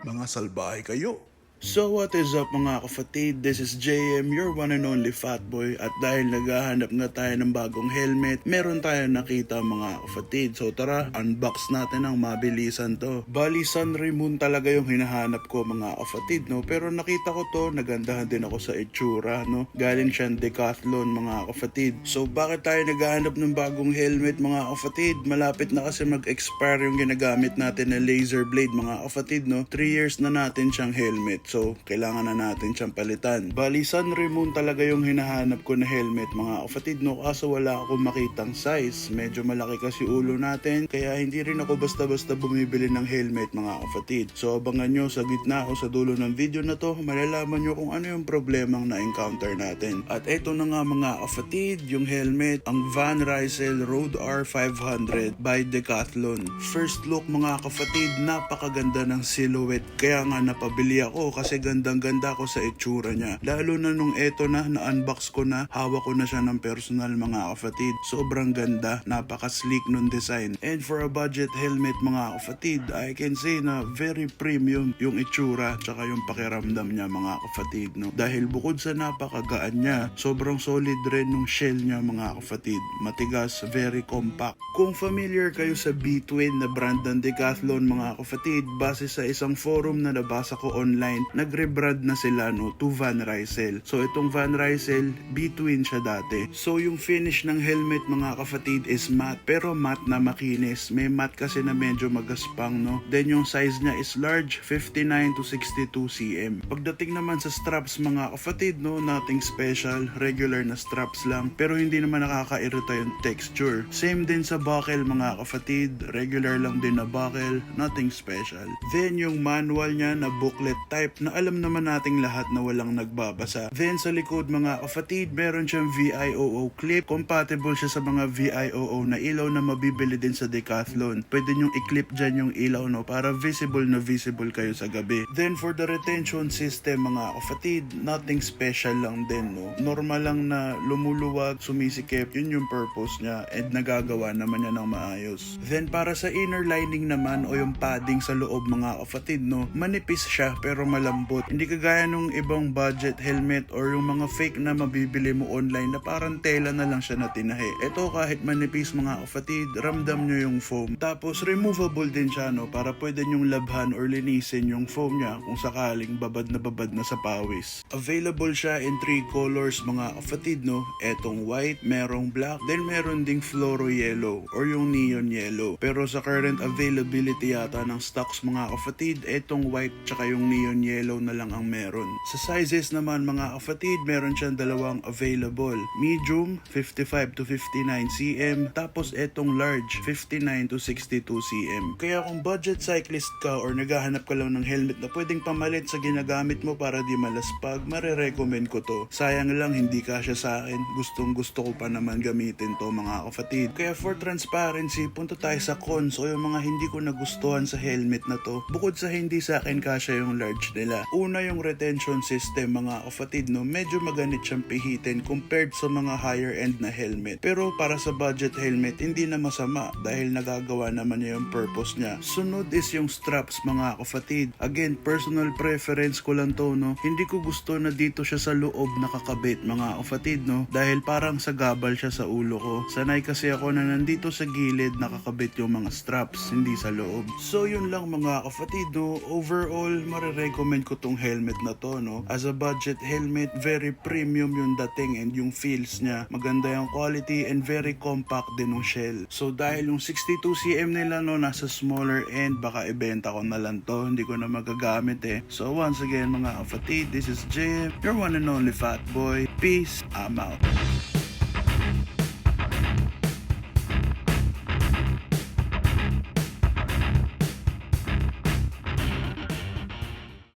Mga salbahe kayo. So what is up mga kapatid, this is JM, your one and only fat boy. At dahil naghahanap nga tayo ng bagong helmet, meron tayo nakita mga kapatid. So tara, unbox natin ang mabilisan to. Bali San Ramon talaga yung hinahanap ko mga kapatid, no? Pero nakita ko to, nagandahan din ako sa itsura, no? Galing siyang Decathlon mga kapatid. So bakit tayo naghahanap ng bagong helmet mga kapatid? Malapit na kasi mag-expire yung ginagamit natin na laser blade mga kapatid, no? 3 years na natin siyang helmet. So, kailangan na natin siyang palitan. Bali, San Ramon talaga yung hinahanap ko na helmet mga kapatid, no? Kaso wala akong makitang size. Medyo malaki kasi ulo natin, kaya hindi rin ako basta-basta bumibili ng helmet mga kapatid. So, abangan nyo sa gitna o sa dulo ng video na to, malalaman nyo kung ano yung problemang na-encounter natin. At eto na nga mga kapatid, yung helmet, ang Van Rysel Road R500 by Decathlon. First look mga kapatid, napakaganda ng silhouette. Kaya nga napabili ako kasi gandang-ganda ko sa itsura niya. Lalo na nung eto na-unbox ko na, hawak ko na siya ng personal mga kapatid. Sobrang ganda, napaka-sleek nung design. And for a budget helmet mga kapatid, I can say na very premium yung itsura tsaka yung pakiramdam niya mga kapatid, no? Dahil bukod sa napakagaan niya, sobrang solid rin nung shell niya mga kapatid. Matigas, very compact. Kung familiar kayo sa B-Twin na brand ng Decathlon mga kapatid, base sa isang forum na nabasa ko online, nagre-brand na sila, no, to Van Rysel. So itong Van Rysel, B-Twin siya dati. So yung finish ng helmet mga kapatid is matte, pero matte na makinis. May matte kasi na medyo magaspang, no. Then yung size niya is large, 59 to 62 cm. Pagdating naman sa straps mga kapatid, no, nothing special, regular na straps lang, pero hindi naman nakakairita yung texture. Same din sa buckle mga kapatid, regular lang din na buckle, nothing special. Then yung manual niya na booklet type na alam naman nating lahat na walang nagbabasa. Then sa likod mga kapatid, meron siyang VIOO clip. Compatible siya sa mga VIOO na ilaw na mabibili din sa Decathlon. Pwede nyong i-clip dyan yung ilaw, no, para visible na visible kayo sa gabi. Then for the retention system mga kapatid, nothing special lang din, no. Normal lang na lumuluwag, sumisikip, yun yung purpose niya, and nagagawa naman niya ng maayos. Then para sa inner lining naman o yung padding sa loob mga kapatid, no, manipis siya pero malambot. Hindi kagaya nung ibang budget helmet or yung mga fake na mabibili mo online na parang tela na lang siya na tinahi. Ito kahit manipis mga kapatid, ramdam nyo yung foam. Tapos removable din siya, no, para pwede nyong labhan or linisin yung foam niya kung sakaling babad na sa pawis. Available siya in 3 colors mga kapatid, no. Etong white, merong black, then meron ding fluoro yellow or yung neon yellow. Pero sa current availability yata ng stocks mga kapatid, etong white tsaka yung neon yellow na lang ang meron. Sa sizes naman mga kapatid, meron siyang dalawang available. Medium, 55 to 59 cm. Tapos etong large, 59 to 62 cm. Kaya kung budget cyclist ka or naghahanap ka lang ng helmet na pwedeng pamalit sa ginagamit mo para di malaspag, marirecommend ko to. Sayang lang hindi kasya sa akin. Gustong gusto ko pa naman gamitin to mga kapatid. Kaya for transparency, punta tayo sa cons o yung mga hindi ko nagustuhan sa helmet na to. Bukod sa hindi sa akin kasya yung large nila. Una yung retention system mga kapatid, no, medyo maganit siyang pihitin compared sa mga higher end na helmet. Pero para sa budget helmet, hindi na masama dahil nagagawa naman niya yung purpose niya. Sunod is yung straps mga kapatid. Again, personal preference ko lang to, no. Hindi ko gusto na dito siya sa loob nakakabit mga kapatid, no, dahil parang sagabal siya sa ulo ko. Sanay kasi ako na nandito sa gilid nakakabit yung mga straps, hindi sa loob. So yun lang mga kapatid, no. Overall, marirecommend ko tong helmet na to, no. As a budget helmet, very premium yung dating and yung feels niya. Maganda yung quality and very compact din yung shell. So dahil yung 62 cm nila, no, nasa smaller end, baka ibenta ko na lang to. Hindi ko na magagamit eh. So once again mga kapatid, this is JM, your one and only fat boy. Peace, I'm out.